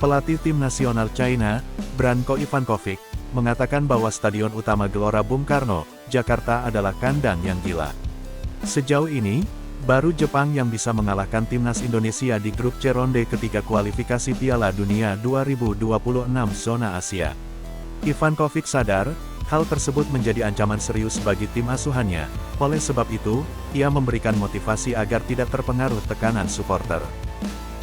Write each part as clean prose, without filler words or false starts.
Pelatih tim nasional China, Branko Ivankovic, mengatakan bahwa Stadion Utama Gelora Bung Karno, Jakarta adalah kandang yang gila. Sejauh ini, baru Jepang yang bisa mengalahkan timnas Indonesia di grup C ronde ketiga kualifikasi Piala Dunia 2026 zona Asia. Ivankovic sadar, hal tersebut menjadi ancaman serius bagi tim asuhannya. Oleh sebab itu, ia memberikan motivasi agar tidak terpengaruh tekanan supporter.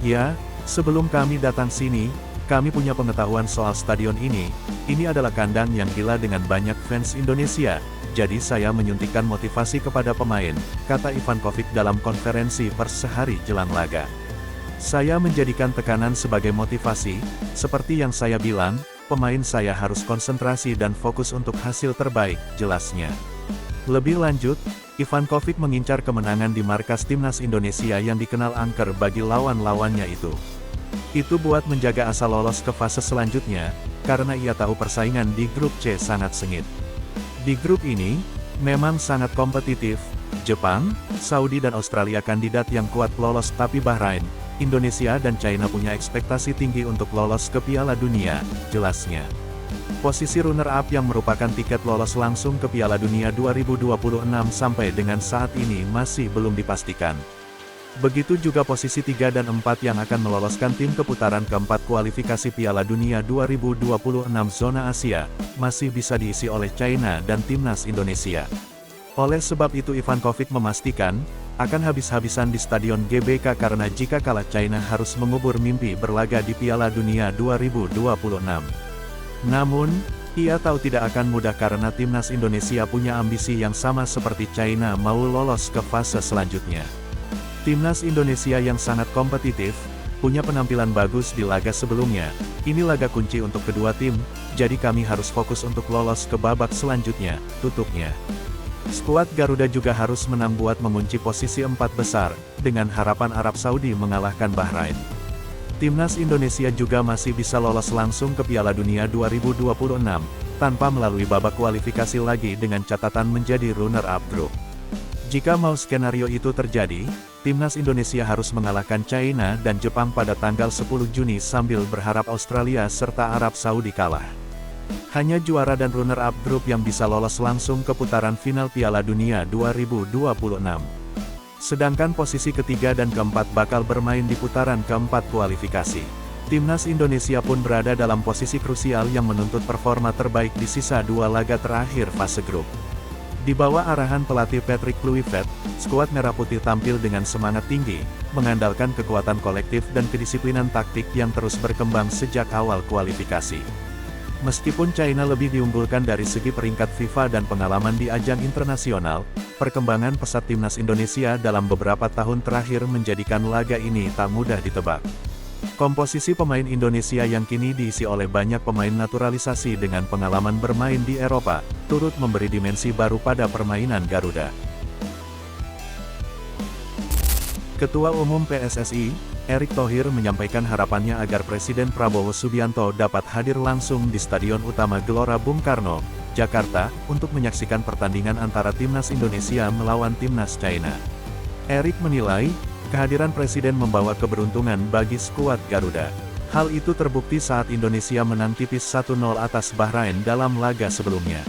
Ya, sebelum kami datang sini, kami punya pengetahuan soal stadion ini. Ini adalah kandang yang gila dengan banyak fans Indonesia. Jadi saya menyuntikkan motivasi kepada pemain, kata Ivankovic dalam konferensi pers sehari jelang laga. Saya menjadikan tekanan sebagai motivasi, seperti yang saya bilang, pemain saya harus konsentrasi dan fokus untuk hasil terbaik, jelasnya. Lebih lanjut, Ivankovic mengincar kemenangan di markas timnas Indonesia yang dikenal angker bagi lawan-lawannya itu. Itu buat menjaga asa lolos ke fase selanjutnya, karena ia tahu persaingan di grup C sangat sengit. Di grup ini, memang sangat kompetitif. Jepang, Saudi dan Australia kandidat yang kuat lolos, tapi Bahrain, Indonesia dan China punya ekspektasi tinggi untuk lolos ke Piala Dunia, jelasnya. Posisi runner-up yang merupakan tiket lolos langsung ke Piala Dunia 2026 sampai dengan saat ini masih belum dipastikan. Begitu juga posisi 3 dan 4 yang akan meloloskan tim ke putaran keempat kualifikasi Piala Dunia 2026 zona Asia, masih bisa diisi oleh China dan timnas Indonesia. Oleh sebab itu Ivankovic memastikan, akan habis-habisan di Stadion GBK karena jika kalah China harus mengubur mimpi berlaga di Piala Dunia 2026. Namun, ia tahu tidak akan mudah karena timnas Indonesia punya ambisi yang sama seperti China mau lolos ke fase selanjutnya. Timnas Indonesia yang sangat kompetitif, punya penampilan bagus di laga sebelumnya. Ini laga kunci untuk kedua tim, jadi kami harus fokus untuk lolos ke babak selanjutnya, tutupnya. Skuad Garuda juga harus menang buat mengunci posisi 4 besar, dengan harapan Arab Saudi mengalahkan Bahrain. Timnas Indonesia juga masih bisa lolos langsung ke Piala Dunia 2026, tanpa melalui babak kualifikasi lagi dengan catatan menjadi runner-up grup. Jika mau skenario itu terjadi, timnas Indonesia harus mengalahkan China dan Jepang pada tanggal 10 Juni sambil berharap Australia serta Arab Saudi kalah. Hanya juara dan runner-up grup yang bisa lolos langsung ke putaran final Piala Dunia 2026. Sedangkan posisi ketiga dan keempat bakal bermain di putaran keempat kualifikasi. Timnas Indonesia pun berada dalam posisi krusial yang menuntut performa terbaik di sisa 2 laga terakhir fase grup. Di bawah arahan pelatih Patrick Kluivert, skuad Merah Putih tampil dengan semangat tinggi, mengandalkan kekuatan kolektif dan kedisiplinan taktik yang terus berkembang sejak awal kualifikasi. Meskipun China lebih diunggulkan dari segi peringkat FIFA dan pengalaman di ajang internasional, perkembangan pesat timnas Indonesia dalam beberapa tahun terakhir menjadikan laga ini tak mudah ditebak. Komposisi pemain Indonesia yang kini diisi oleh banyak pemain naturalisasi dengan pengalaman bermain di Eropa, turut memberi dimensi baru pada permainan Garuda. Ketua Umum PSSI, Erick Thohir menyampaikan harapannya agar Presiden Prabowo Subianto dapat hadir langsung di Stadion Utama Gelora Bung Karno, Jakarta, untuk menyaksikan pertandingan antara Timnas Indonesia melawan Timnas China. Erick menilai, kehadiran Presiden membawa keberuntungan bagi skuad Garuda. Hal itu terbukti saat Indonesia menang tipis 1-0 atas Bahrain dalam laga sebelumnya.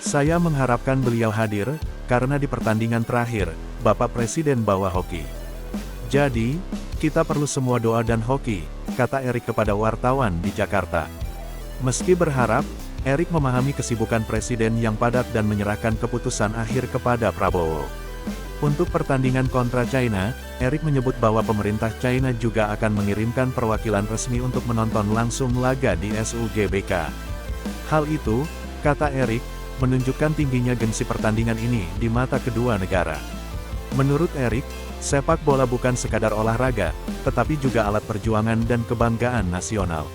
Saya mengharapkan beliau hadir, karena di pertandingan terakhir, Bapak Presiden bawa hoki. Jadi, kita perlu semua doa dan hoki, kata Erick kepada wartawan di Jakarta. Meski berharap, Erick memahami kesibukan Presiden yang padat dan menyerahkan keputusan akhir kepada Prabowo. Untuk pertandingan kontra China, Erick menyebut bahwa pemerintah China juga akan mengirimkan perwakilan resmi untuk menonton langsung laga di SUGBK. Hal itu, kata Erick, menunjukkan tingginya gengsi pertandingan ini di mata kedua negara. Menurut Erick, sepak bola bukan sekadar olahraga, tetapi juga alat perjuangan dan kebanggaan nasional.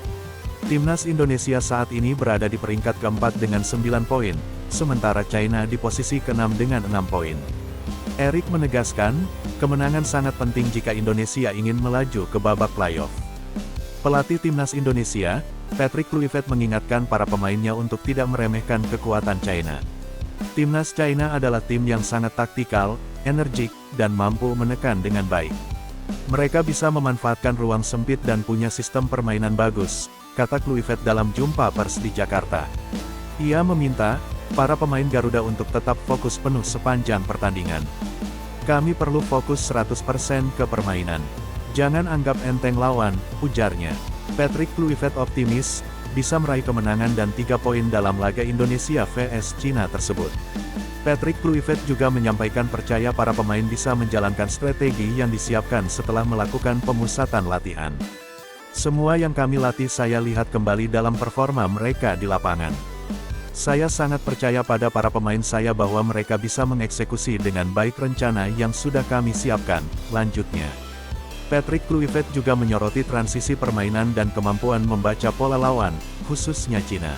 Timnas Indonesia saat ini berada di peringkat keempat dengan 9 poin, sementara China di posisi ke-6 dengan 6 poin. Erick menegaskan, kemenangan sangat penting jika Indonesia ingin melaju ke babak playoff. Pelatih Timnas Indonesia, Patrick Kluivert mengingatkan para pemainnya untuk tidak meremehkan kekuatan China. Timnas China adalah tim yang sangat taktikal, energik, dan mampu menekan dengan baik. Mereka bisa memanfaatkan ruang sempit dan punya sistem permainan bagus, kata Kluivert dalam jumpa pers di Jakarta. Ia meminta para pemain Garuda untuk tetap fokus penuh sepanjang pertandingan. Kami perlu fokus 100% ke permainan. Jangan anggap enteng lawan, ujarnya. Patrick Kluivert optimis bisa meraih kemenangan dan 3 poin dalam laga Indonesia vs Cina tersebut. Patrick Kluivert juga menyampaikan percaya para pemain bisa menjalankan strategi yang disiapkan setelah melakukan pemusatan latihan. Semua yang kami latih saya lihat kembali dalam performa mereka di lapangan. Saya sangat percaya pada para pemain saya bahwa mereka bisa mengeksekusi dengan baik rencana yang sudah kami siapkan, lanjutnya. Patrick Kluivert juga menyoroti transisi permainan dan kemampuan membaca pola lawan, khususnya Cina.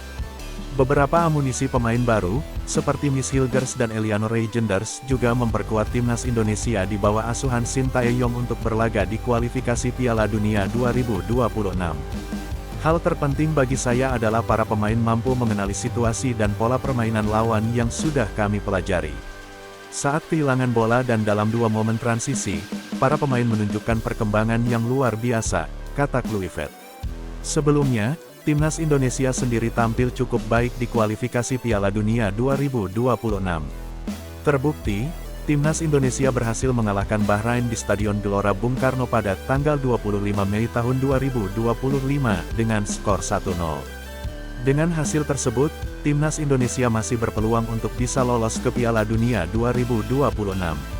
Beberapa amunisi pemain baru, seperti Miss Hilgers dan Eliano Reijenders juga memperkuat timnas Indonesia di bawah asuhan Shin Tae-yong untuk berlaga di kualifikasi Piala Dunia 2026. Hal terpenting bagi saya adalah para pemain mampu mengenali situasi dan pola permainan lawan yang sudah kami pelajari. Saat kehilangan bola dan dalam 2 momen transisi, para pemain menunjukkan perkembangan yang luar biasa, kata Kluivert. Sebelumnya, timnas Indonesia sendiri tampil cukup baik di kualifikasi Piala Dunia 2026. Terbukti, timnas Indonesia berhasil mengalahkan Bahrain di Stadion Gelora Bung Karno pada tanggal 25 Mei tahun 2025 dengan skor 1-0. Dengan hasil tersebut, timnas Indonesia masih berpeluang untuk bisa lolos ke Piala Dunia 2026.